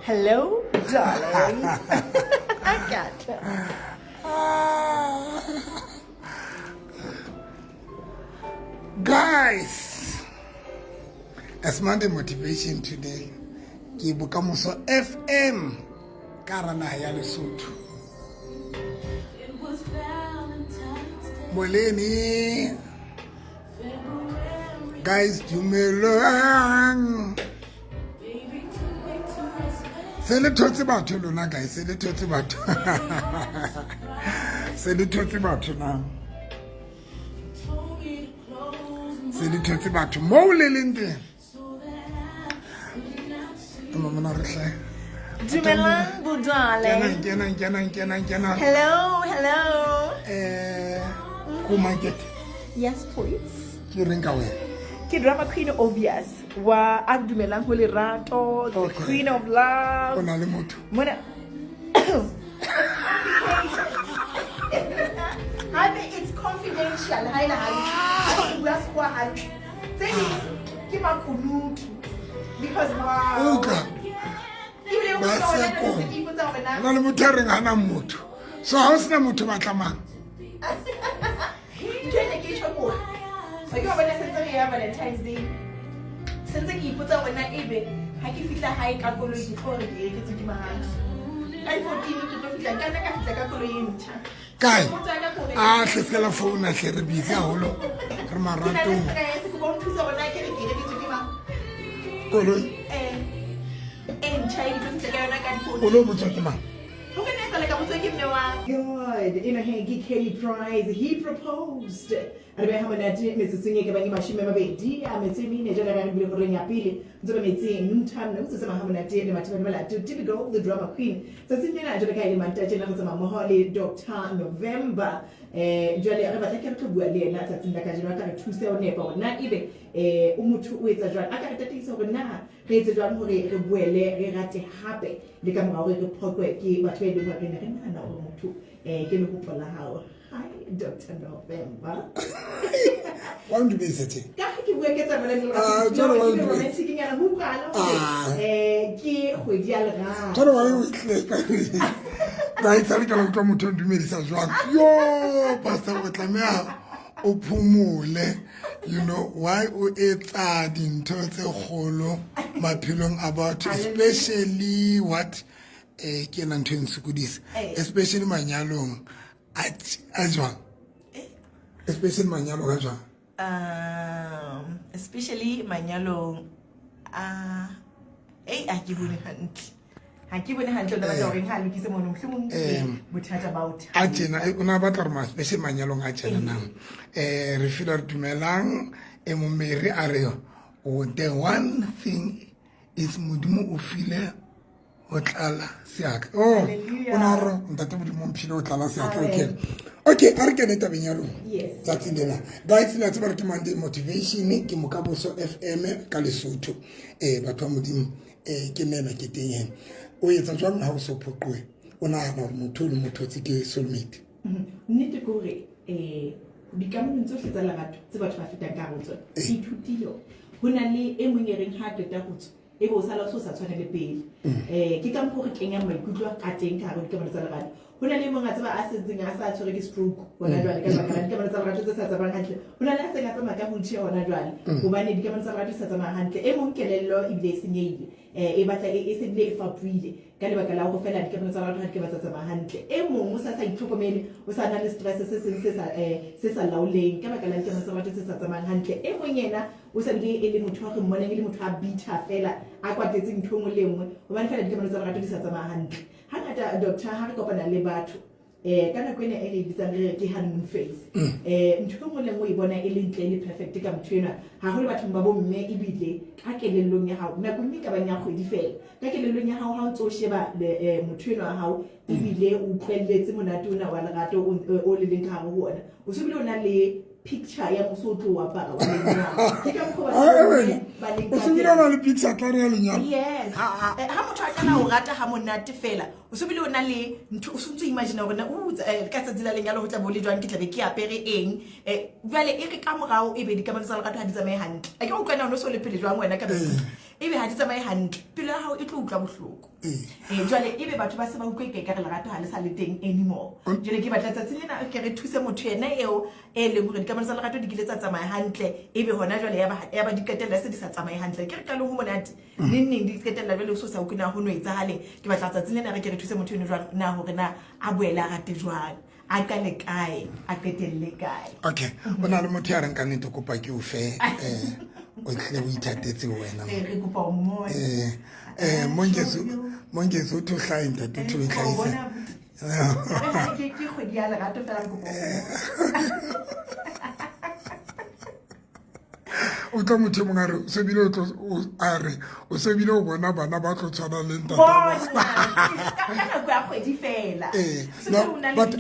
Hello, darling. I got you. Guys, as Monday motivation today, ke bokamoso FM karana ya Lesotho. Moleni. Guys, dumelang. Se le thotse batho lona guys, se le thotse batho. Se le thotse batho na. Se le thotse batho mo le leng teng. Mama re hle. Dumelang, darling. Kena. Hello. Ku market. Yes, please. Ke reng ka wena? Ke drama queen obvious. Wa Dumelang ho Lerato, the Okay. queen of love. Ona le motho. Mona. It's confidential. Hi. Because wow. Oka. Even Ba se ko. Ona le motho reng hana motho. So ha o sena motho ba tlamang. Valentine's Day. Since ke ipotsa wena ebe ha ke fitla hae ka koloi ke tlo re ke ke mahana. Ai 14 ke tlo fitla ka fitla ka koloi e ntjha. Kai. Hlesela phone a hle re busy haholo. Re maratong. Koloi. Ntjha e tlo fitla ka yona ka di-14. O lo botsa ke mang? God, in a hanky Kelly prize, he proposed. And we have a Mrs. Singing about Mashima Baby, I'm a singing a general ring appeal. So I'm saying, time, no, so I'm having a day, to typical the drama queen. So since I took a man touching on some Moholi Doctor November, Jolly, I can't do a lot of the Tuesday or Nepal, not even Umutu with a drug. I got the things over now. Raise a drum, Rate happy. The camera will pocket, but we do what in a Hi, Dr. November. Want to be sitting? Guys, I can't come to me as well. Yo, Pastor, what I'm o phumole, you know why o etsa dintho tse kgolo maphelong about especially what ke na ntho nsukudisa especially manyalong a jwang especially manyalong a jwang especially manyalong a ke bone hantle ha ke bone hantle da ba reng ha lokise mono mhlomong bothata about a tjena una batla re ma especially manyalong a tjena nang re feel re dumelang mo mere a re the one thing is modimo o file o tlala seaka ona re ntate modimo mphile o tlala seaka okay a re ke neta benyalo yes that's lela guys la tsaba re ke Monday motivation ke mokaboso FM ka Lesotho batho ba modimo ke nena ke teng o etsa jwang ha o so phoqwe ona na motho le motho tse ke soulmate nnete ko re dikamano tsohle tsa lerato tse batho ba fetang ka botsona ke ithutile ho na le e mong e reng ha qeta go tswa e bo sala so sa tshwana le pele ke ka mpho re kenya maikutlo ka teng ka re dikamano tsa lerato ho na le mong a tsaba a setseng a sa tshwere ke stroke bona jwale ka baka la dikamano tsa lerato tse sa tsamayang hantle ho na le a seng a tsamaya ka wheelchair hona jwale hobane dikamano tsa lerato sa tsamayang hantle e mong kelello ebile e senyehile e batla e se bile e fapuile ka lebaka la go fela dikamano tsa lerato ha ke ba tsa tsamaya hantle e mong o sa itlhokomele o sa na le stress se seng se sa laoleng ka baka la dikamano tsa lerato se sa tsamayang hantle e mong yena o sa bile e le motho wa go mmona e le motho a bitha fela a kwatetse ntho ngwe le ngwe hobane fela dikamano tsa lerato di sa tsamaya hantle hangata doctor ha re kopana le batho ka nako ena e re bitsang re ke honeymoon phase ntho ngwe le ngwe e bona e le ntle le perfect ka motho ena ha ho le batho ba bomme ebile ka kelellong ya hao nako mme ka banya kgwedi fela ka kelellong ya hao ha o ntse o sheba motho ena wa hao ebile o tlwelletse monate ona wa lerato o le leng ka hare ho ona o se bile o na le picture ya Mosotho wa para wa lenyalo ke ka mokgwa o se bile na le picture ka re ya lenyalo yes ha motho a kana o rata ha monate fela o se bile o na le ntho o se imagine hore na ka tsa dila lenyalo ho tla bo le jwang ke tla be ke apere eng vale e re ka morao e be di kamano tsa lerato ha di tsamaye hantle a ke o kana o no so le pele jwang wena ka bese ebe ha di tsamaye hantle pelo ya hao e tlo utlwa bohloko jwale ebe batho ba se ba utlwa ka re lerato ha le sa le teng anymore jwale ke batla tsatsing lena ke re thuse motho ena eo e leng hore dikamano tsa lerato di kile tsa tsamaya hantle ebe hona jwale ya ba di qetella se di sa tsamaye hantle ke re ka le ho monate neng di qetella jwale o so sa utlwa ho no etsahale ke batla tsatsing lena re ke re thuse motho eno jwang na hore na a boela a rate jwang a kale kae a qetelle kae. Okay, bona le motho ya reng ka nnete kopa ke o fe o tle o ithatetse wena re kopa mo mongezo to hlaya ntate to itlhaisa ke kgwedi ya lerato fela kopa o tla motho mongwe a re o sebile o sebile o bona bana ba tlo tshwana le ntate but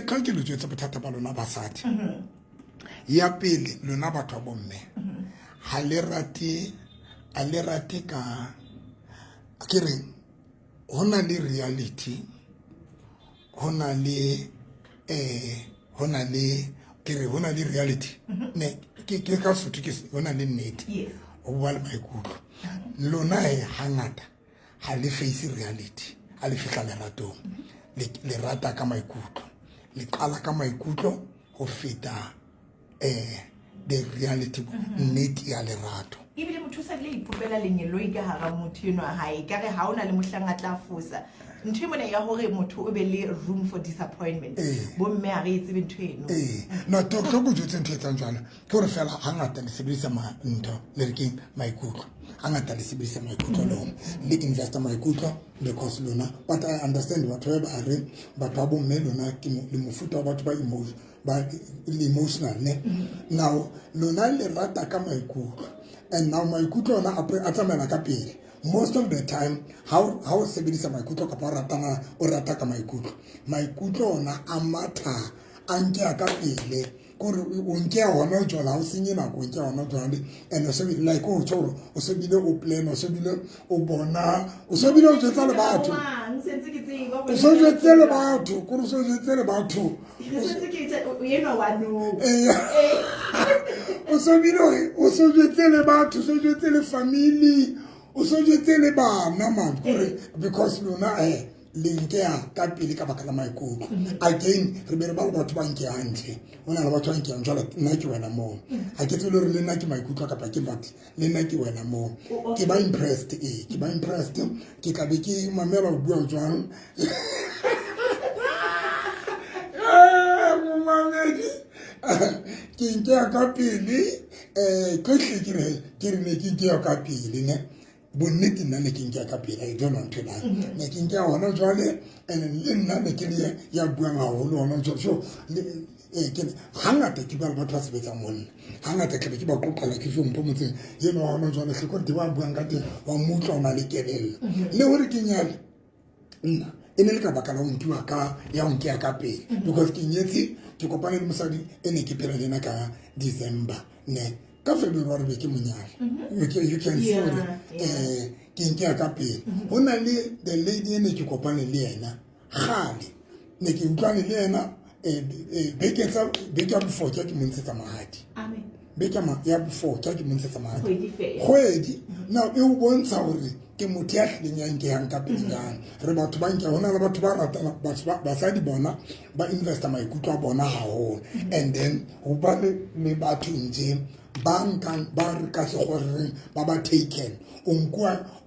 ka ke lo jwetsa bothata ba lona basadi ya pele lona batho ba bomme ha le rate ka ke re hona le reality hona le reality ne ke ka sotho ke hona le nnete o bua le maikutlo lona hangata ha le face reality ha le fihla leratong le rata ka maikutlo le qala ka maikutlo ho feta the reality nnete ya lerato ebile motho sa le ipopela lenyelo ka hara motho eno ha e kare ha ona le mohlanga tla fosa ntho mona ya hore motho o be le room for disappointment bo mme a re itsebe ntho eno no to go jutse ntho etsang jwana ke hore fela hangata le sebedisa ntho le re ke maikutlo hangata le sebedisa maikutlo lona le investa maikutlo because lona but I understand batho ba re batho ba bo mme lona ke le mofuta wa batho ba emotional ne now lona le rata ka maikutlo and now maikutlo ona a tsamela ka pele most of the time how sebedisa maikutlo ka pa o rata ka maikutlo ona a matha a nke ka pele gore o nke hona jola o senye nako nke hona jola and so like o tshoro o se bile o plan o se bile o bona o se bile o jetsa le batho o se jetsa le batho gore o se jetsa le batho o se jetsa le batho o se jetsa le family o se jetsa le bana man because lona linkea ka pele ka baka la maikutlo again re be re ba le batho ba nke hantle ona le batho ba nke jwala nna ke wena mo ha ke tsole re le nna ke maikutlo ka pa ke batho le nna ke wena mo ke ba impressed ke tla be ke mamela o bua jwang mamedi ke nke ka pele ke re ne ke nke ka pele ne bonnete nna ne ke nke ka pele I don't want to lie ne ke nke hona jwale and le nna ne ke le ya buang haholo hona jwale so ke hangata ke ba batho ba sebetsa monna hangata ke be ke ba qoqela ke jo mpo motseng yeno hona jwale hle ko di ba buang ka teng wa mutla ona le kelello le hore ke nyale nna ene le ka bakala o nkiwa ka ya o nkia ka pele because ke nyetse ke kopane le mosadi ene ke phela lena ka December ne ka February be ke monyala you can see ke nkia ka pele hona le the lady ene ke kopane le yena gale ne ke utlwane le yena beke before ke montshetsa mahadi amen beke ya before ke montshetsa mahadi kgwedi now e o bontsha hore ke motho ya hlileng ya nke yang ka pelenyana re batho ba nke hona le batho ba ratana basadi bona ba investa maikutlo a bona haholo and then ho ba le batho nje ba nkang ba re ka se gore ba ba taken o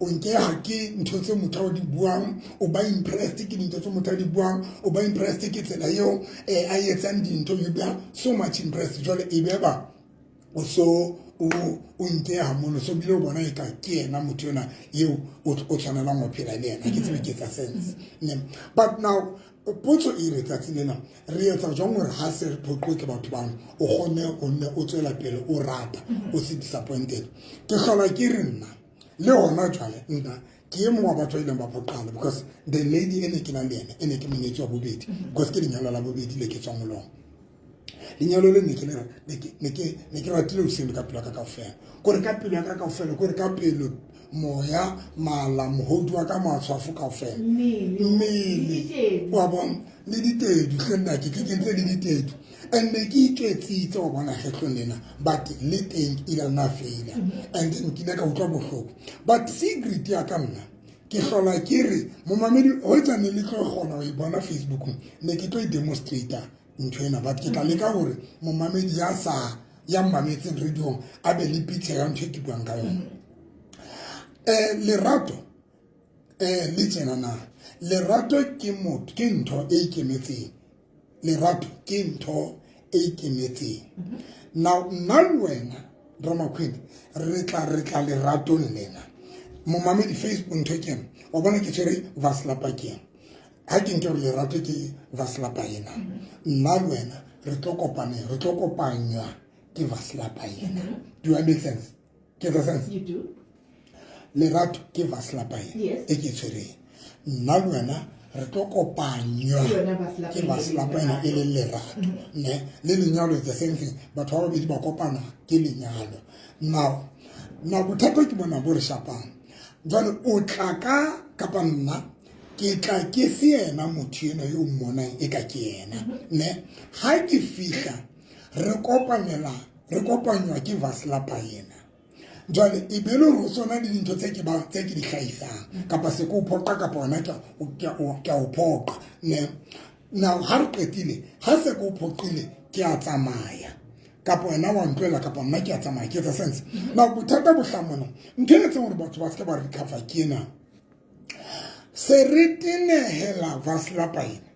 nke ha ke ntho tse motho o di buang o ba impressed ke ntho tse motho o di buang o ba impressed ke tsela eo a etsang dintho you be so much impressed jole e be ba o so o nke ha mono so bile o bona e ka ke ena motho yona eo o tshwanela mo phela le ena ke tsebe ke tsa sense but now potso e re tsa tsilena re etsa jwang hore ha se re phoqwe ke batho bang o gone o tswela pele o rata o se disappointed ke hlola ke re nna le hona jwale nna ke mo wa batho ile ba phoqala because the lady ene ke na le ene ene ke monyetsi wa bobedi because ke lenyalo la bobedi le ke tswa molong lenyalo le ne ke ratile o seng ka pela ka kaofela gore ka pela ka kaofela gore ka pelo moya mala mohodu wa ka matshwafo kaofela mmele wa bona le ditedu hlenda ke kentse le ditedu and ne ke itwetsitse o bona kgetlong lena but le teng ile na failure and nkile ka utlwa bohloko but secret ya ka nna ke hlola ke re momamedi o etsa ne le tlo gona o bona Facebook ne ke tlo I demonstrator ntwena but ke tla leka gore momamedi ya sa ya mmametseng radio a be le picture ya ntwe ke buang ka yona lerato le tsena na lerato ke motho ke ntho e ikemetseng lerato ke ntho e ikemetseng now nna le wena drama queen re tla lerato lena momamedi Facebook ntho ke o bona ke tsere vaslapa ke ha ke nke lerato ke vaslapa yena nna le wena re tlo kopanya ke vaslapa yena do I make sense get the sense You do. lerato ke vaslapa yena Yes. e ke tsere nna le wena re tlo kopanywa Yona vaslapa ke vaslapa yena e le lerato ne le lenyalo the same thing batho ba bobedi ba kopana ke lenyalo now bothata ke bona bo re shapang jalo o tla ka kapa nna ke tla ke se yena motho ena yo mmona e ka ke yena ne ha ke fihla re kopanywa ke vaslapa yena jale e bele ho sona le dintho tse ke di hlaisang kapa se ko phoqa kapa ona ke o phoqa ne now ha re qetile ha se ko phoqile ke a tsamaya kapa wena wa ntwela kapa nna ke a tsamaya ke tsa sense now bothata bo hlamona ntene tse gore batho ba se ba recover ke ena se re tenehela vaslapa yena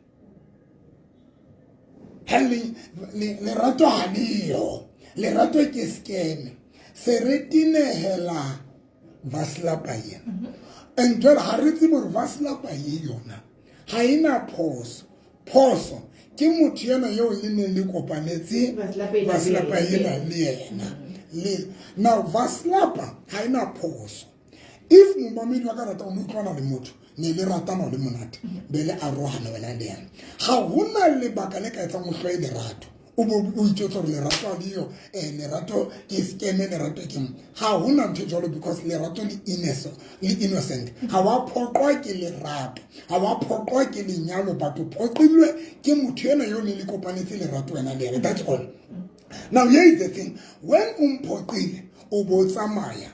lerato ha leyo lerato ke scam se re tenehela vaslapa yena and jwale ha re tsebe gore vaslapa ye yona ha ina phoso ke motho yena yo le neng le kopanetse vaslapa yena le yena now vaslapa ha ina phoso if momamedi wa ka rata o utlwana le motho ne le ratana le monate bele a rohana wena le yena ha hona le baka le ka etsa mohlo e lerato o itse gore lerato a dio lerato ke scam lerato ke ha hona ntho jalo because lerato le innocent ha wa phoqwa ke lerato ha wa phoqwa ke lenyalo batho phoqilwe ke motho ena yo le kopanetse lerato wena le yena that's all now here is the thing when umphoqile o bo tsamaya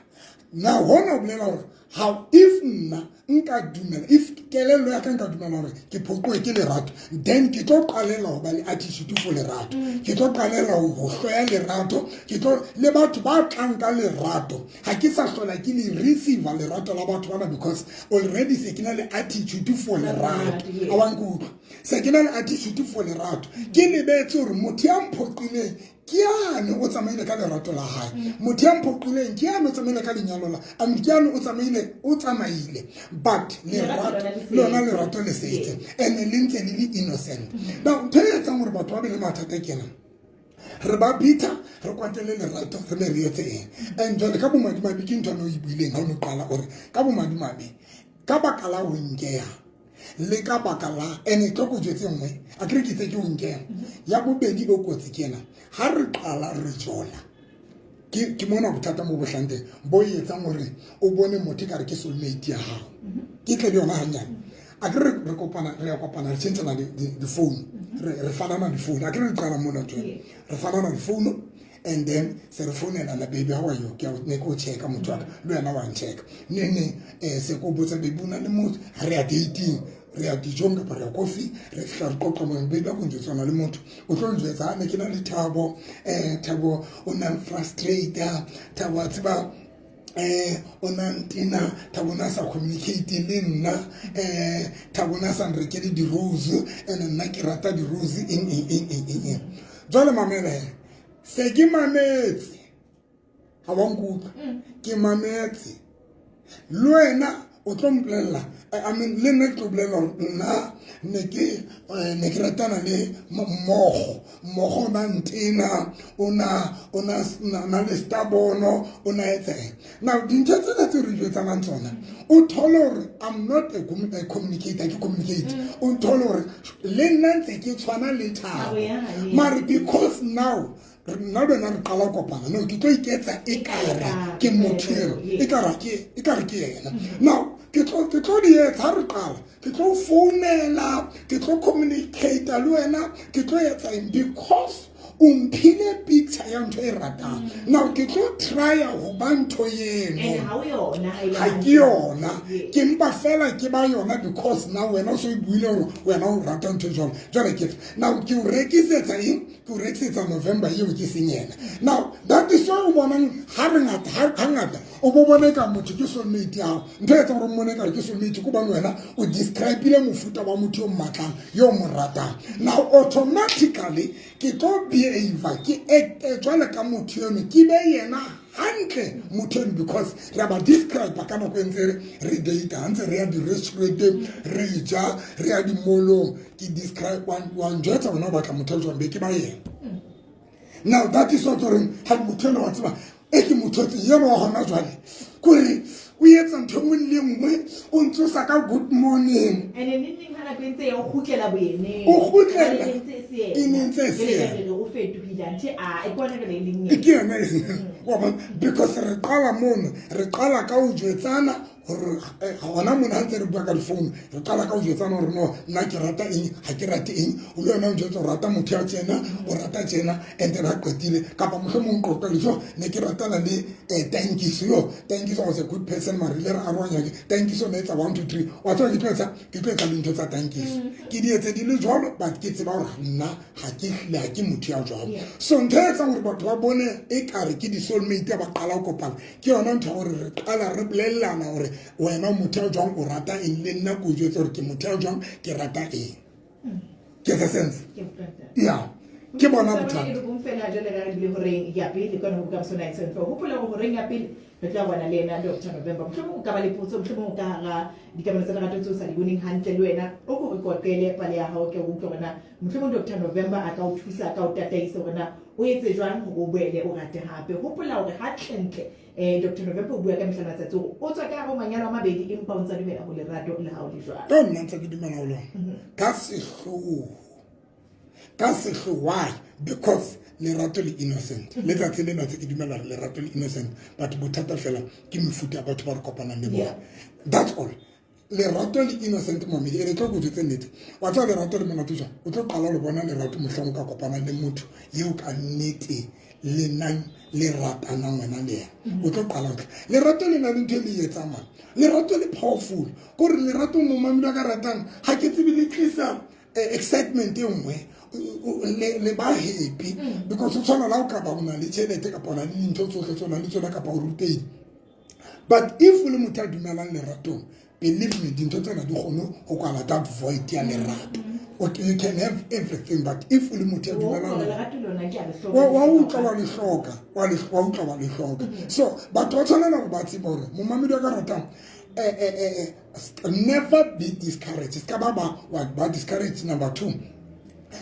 now hona bolela gore how if nna nka dumela if kelelo ya ka nka dumela gore ke phoqwe ke lerato then ke tlo qalela ho ba le attitude for lerato ke tlo qalela ho hloya lerato ke tlo le batho ba tlang ka lerato ha ke sa hlola ke le receive lerato la batho bana because already se ke na le attitude for lerato a wa nkutlwa se ke na le attitude for lerato ke le betse gore motho ya mphoqileng ke yana o tsamaile ka lerato la hae motho ya mphoqileng ke yana o tsamaile ka lenyalo la ke yana o tsamaile but lona lerato le setse and le ntse le le innocent now ntho e etsang gore batho ba be le mathata kena re ba bitha re kwatele lerato re be re etse eng and jwale ka bomadimabe ke ntho o e buileng ha o ne qala gore ka bomadimabe ka baka la ho nkeha le ka baka la ene tlo go jetse nngwe a kre ke tse ke o nkeha ya bobedi bo kotsi kena ha re qala re jola ke mona bothata mo bohlante bo etsang gore o bone motho ka re ke soulmate ya hao ke tle yona hanyane a ke re kopana re tshentshana di phone re fanana di phone a ke re tsala mona tlo re fanana di phone and then se re phone la baby how are you ke ne ko check motho wa le yena wa check ne se ko botsa baby una le motho re a dating re a dijong ka re coffee re fihla re qoqa mo baby a go ntsona le motho o tlo njwetsa ne ke na le Thabo Thabo o na frustrated Thabo a tseba o na ntina Thabo na sa communicate le nna Thabo na sa nrekele di rose and nna ke rata di rose in jwale mamele se ke mametse ha wa nkutlwa ke mametse le wena o tlo mpolella I mean le nna ke tlo bolela nna ne ke ratana le mmogo na ntina ona na le stabono ona etse now dintho tse re jwetsana tsona o thole gore I'm not a communicator ke communicate o thole gore le nna ntse ke tshwana le Thabo mara because now nna bena re qala kopana no ke tlo iketsa e kare ke motho e kare ke yena now ke tlo di etsa re qala ke tlo founela ke tlo communicate le wena ke tlo etsa because umphile picture ya ntho e ratang now ke tlo trya ho ba ntho eno ha ke yona ke mpa fela ke ba yona because now wena so e buile hore wena o rata ntho jwalo jwale ke now ke o rekisetsa eng ke o rekisetsa November eo ke senyena now that is why o bonang hangata o bo bona ka motho ke soulmate ya ntho e tsa gore mone ka ke soulmate ko ba wena o describe ile mofuta wa motho o mmatlang yo mo ratang now automatically ke tlo behavior ke jwale ka motho yone ke be yena hantle motho yone because re ba describe ka nako entse re date ntse re ya di restaurant re ja re ya di molong ke describe one jwetsa bona ba tla motho jwa be ke ba yena now that is what ha motho wa tsaba e ke motho tse yena wa hona jwale kore o yetsa ntho mo le ngwe o ntsosa ka good morning ene hana kwentse ya o khutlela boyene o khutlela inentse se o fetohile anti a ikona ke le leng ke yena wa because re qala mono re qala ka o jwetsana gore gona mona ntse re bua ka phone re qala ka o jwetsana gore no nna ke rata eng ha ke rate eng o le yona o jwetsa o rata motho ya tsena o rata tsena and then a qetile kapa mohlomong qoqa le jo ne ke ratana le thank you was a good person ma re le ra arwanya ke thank you so much 1 2 3 wa tswa ke tletsa le ntho tsa thank you ke di etse di le jwalo but ke tseba gore nna ha ke hle ha ke motho ya jwalo so ntho e tsa gore batho ba bone e kare ke di soulmate ba qala go kopana ke yona ntho gore re qala re blellana gore wena motho ya jwang o rata eng le nna go jwetsa gore ke motho ya jwang ke rata eng ke the sense yeah ke bona bothata ke go mfela jole ga re bile horeng ya pele ka no ka sona itse fo hopola go horeng ya pele re tla bona le ena Dr. November mhlomong ka ba le potso mhlomong ka ga dikamano tsa ratwa tso sa di boneng hantle le wena o go re kopele pale ya hao ke go utlwana mhlomong Dr. November a ka o thusa ka o tataisa rona o etse jwang go boele o rate hape hopola gore ha tlentle Dr. November o bua ka mehlana tsa tsego o tswa ka go manyalo a mabedi empa o ntse le bela go le rato le hao le jwang don't nna ke dimana o lona ka se why because lerato le innocent le tsa tsele no tse ke dumela lerato le innocent but bothata fela ke mefuta ya batho ba re kopanang le bona that's all lerato le innocent mo me re tlo go tse nnete wa tsa lerato le mona tjwa o tlo qala le bona lerato mohlang ka kopanang le motho yeo ka nnete le nang le ratana ngwana le o tlo qala lerato le na le ntho le etsa mang lerato le powerful gore lerato mo mamela ka ratang ha ke tsebe le tlisa excitement e nngwe le ba happy because o tsona la o ka ba una le tšhelete ka bona le ntho tsohle tsona le tsona ka ba ruteng but if le motho a dumelang leratong believe me dintho tsena di kgone go kwala that void ya lerato okay you can have everything but if le motho a dumelang wa utlwa wa le hloka so batho ba tshwanela go ba tseba gore mo mamedi ka ratang never be discouraged ska ba discouraged number 2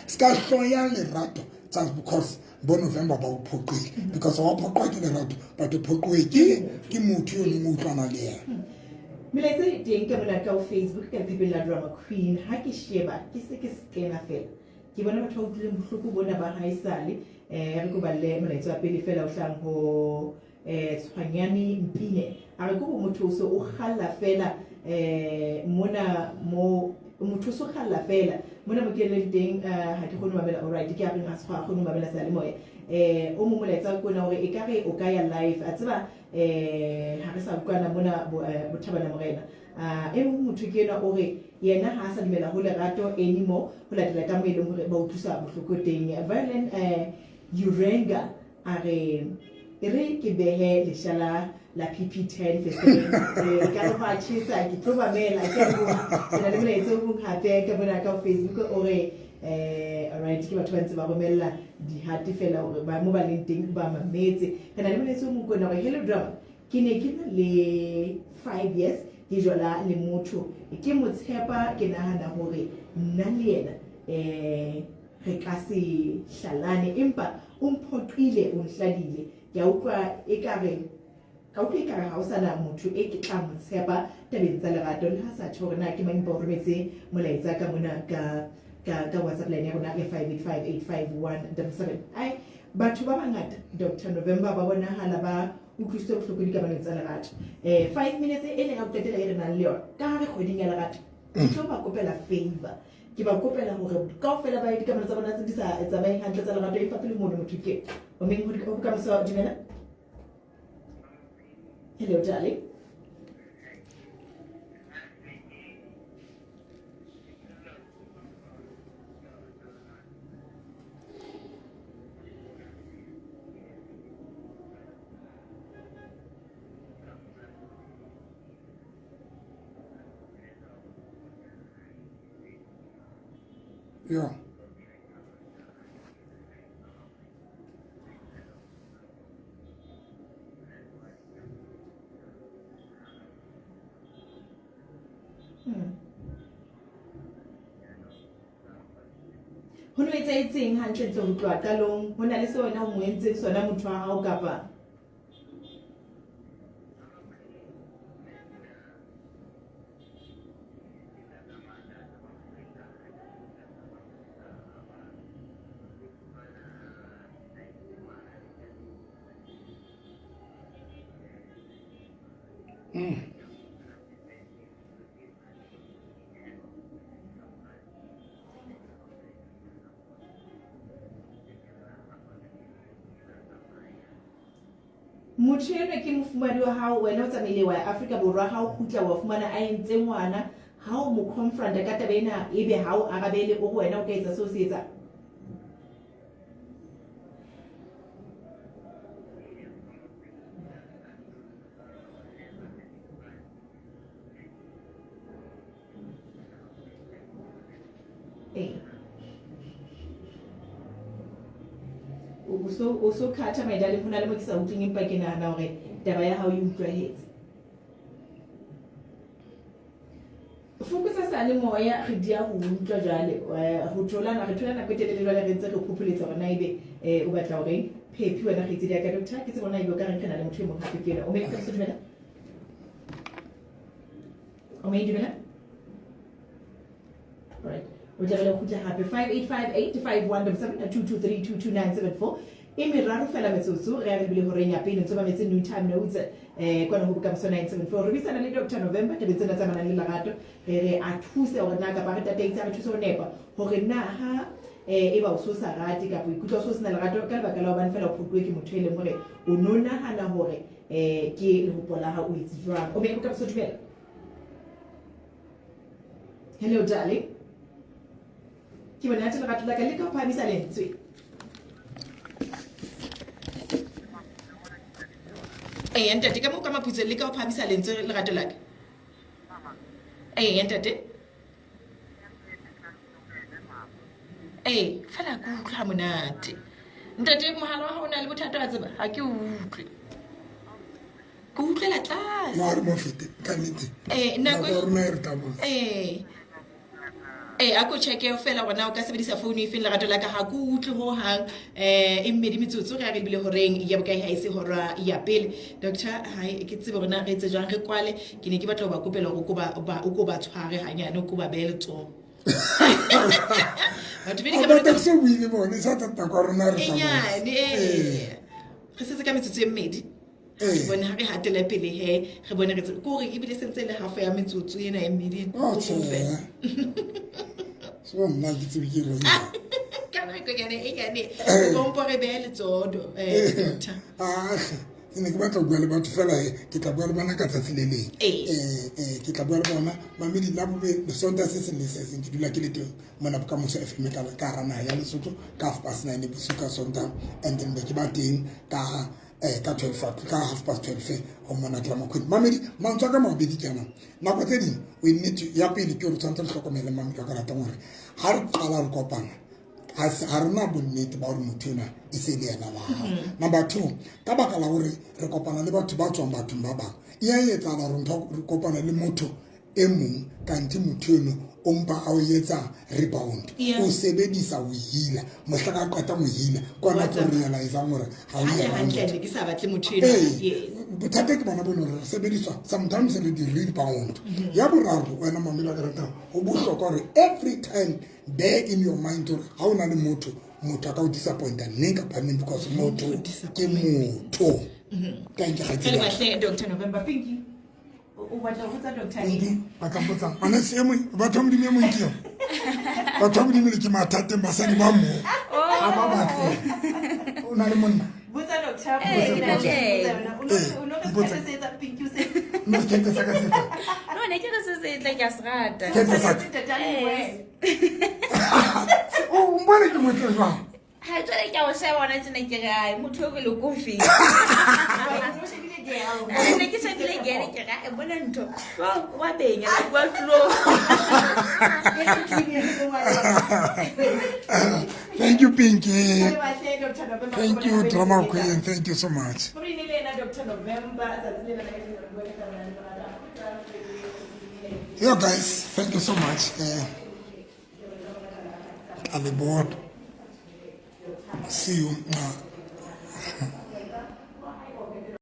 ska hloya lerato just because bo November ba o phoqile because wa phoqwa ke lerato but o phoqwe ke motho yo mo utlwana le yena Miletse teng ka mona ka Facebook ka people la drama queen ha ke sheba ke se ke skena fela ke bona batho ba utlile bohloko bona ba haisale re go balle molaetso wa pele fela o hlang ho Tshwanyani Mpine a re go motho so o khalla fela mona mo motho so khalla fela mona mo ke le teng ha ke gone mabela alright ke a re ga se ga gone mabela sa le moya o mo molaetsa go na hore e ka re o ka ya live a tseba ha re sa ukwana mona bothabana morena e motho ke ena o re yena ha sa dimela ho lerato anymore ho latela ka mo e leng hore ba uthusa bohloko teng Violent Urenga a re ke behe le shala la PP10 festival ka ba tshisa ke tlo ba mela ke go le molaetsa o mo hape ka bona ka Facebook o re alright ke batho ba ntse ba romella di hati fela hore ba mo ba leng teng ba mametse kana le molaetsa o mo kona gore hello drama ke ne ke na le 5 years ke jola le motho ke mo tshepa ke nahana hore nna le yena re ka se hlalane empa o mphoqile o nhladile ya utlwa ekare ka utlwa ekare ha o sana motho e ke tla mo tshepa tabeng tsa lerato le ha sa tshore na ke mang ba o rometse molaetsa ka mona ka WhatsApp line ya rona 585855177 ai batho ba bangata Dr. November ba bona hala ba utlwisitse bohloko di ka bana tsa lerato 5 minutes e le ga o qetela e re nang le yona ka re kgweding ya lerato ke tlo ba kopela favor ke ba kopela hore kaofela ba dikamano tsa bona tse di sa tsamayeng hantle tsa lerato empa pele mono motho ke o meng ho bokamoso dumela. Hello darling. Yeah. Ho no etseng hantle ntse ho tloha qalong ho na le se wena o mo entseng sona motho wa hao kapa motho ena ke mofumadi wa hao wena o tsamaile wa Afrika Borwa ha o khutla wa fumana a entse ngwana ha o mo confront ka taba ena ebe ha o arabele o wena o ka etsa seo se etsa o so khatha maidale hona le mo ke sa utlweng empa ke nahana hore taba ya hao e utlwahetse fokotsa sa le moya re dia ho utlwa jale ho tholana ko telele jale re ntse re phopholetsa hore na ebe o batla hore phephi wena re tsedia ka doctor ke tsebona ebe o ka re khana le motho e mong hape ke o me ka se dumela o me dumela right o tla le khutla hape 5858517722322974 emiraro fela metsotso re a re bile hore nya pele ntse ba metse new time notes kwana ho buka 974 re bisana le Dr November tebe tsena tsa manang le lerato re a thuse hore na ka ba re tateng tsa re thuse ho nepa hore na ha e ba o so sa rate ka bo ikutlo so sena lerato ka ba ka la ba fela o phutwe ke motho ele hore o nona hana hore ke le hopola ha o itse jwang o be ka so dumela. Hello darling. Ke bona tla lerato la ka le ka phamisa lentswe ntate ka mo ka maputso le ka o phamisa lentswe lerato la ka ntate fela ke utlwa monate ntate mohala wa hao na le bothata wa tseba ha ke utlwe ke utlwela tlase no re mo fete ka nnete nako rona e re tabotse a ko check-e fela gona o ka sebedisa phone e feng lerato la ka ha ke utlwe ho hang e mmedi metsotso re a re bile horeng ya bokae ha ise hora ya pele doctor hai ke tsebe rona re etse jwang re kwale ke ne ke batla ho ba kopela go ko ba tshware hanyane o ko ba bele tso batho be di ka ba se buile bone sa tata kwa rona re re setse ka metsotso e mmedi re bone ha re hatela pele he re bone re ko re ebile sentse le half ya metsotso ena e mmedi so nna ke tsebe ke rona kana ko kene go mpore bele tsodo doctor ne ke batla go bua le batho fela ke tla bua le bana ka tsatsi le leng ke tla bua le bona mamedi la bobe le sonta se se le se ke dula ke le teng mona ka moso FM ka rana ya Lesotho ka 9:30 busuka sonta and then be ke ba teng ka 12 ka 12:30 o mona tla makhwedi mamedi mantswa ka mabedi kana nako tse ding we need to ya pele ke re tsantsa le hlokomele mamedi ka rata ngore ha re qala re kopana ha rena bonnete ba hore motho ena e se le yena wa number 2 ka baka la hore re kopana le batho ba tswang bathong ba bang e etsa la re kopana le motho e mong kanti motho eno o mpa a o etsa rebound o sebedisa o hila mohla ka qata mo hila kwana tlo realize hore ha o ya hantle ke sa batle motho eno bothata ke bona bona re sebediswa sometimes re di rebound ya boraro wena mamela ka rata o bohlokwa hore every time bear in your mind hore ha o na le motho ka o disappointa neng ka neng because motho ke motho thank you Dr November Pinky o batla go tsa doctor ba ka mpotsa ana se mo ba thomdi me mo nkio batho ba Modimo ke mathateng basadi ba mo ga ba batle o na le monna botsa doctor no ke sa ka setsa No, ne ke re se setle ke a se rata. ke sa o mbona ke motle jwang Ha tswele ke a o sheba ona tsena ke re ai motho o le kofi. Ne ke shebile gere ke re e bona ntho. Wa benya wa tlo. Thank you, Pinky. Thank you, Drama Queen. Thank you so much. Yeah, guys, thank you so much. I'm bored. See you.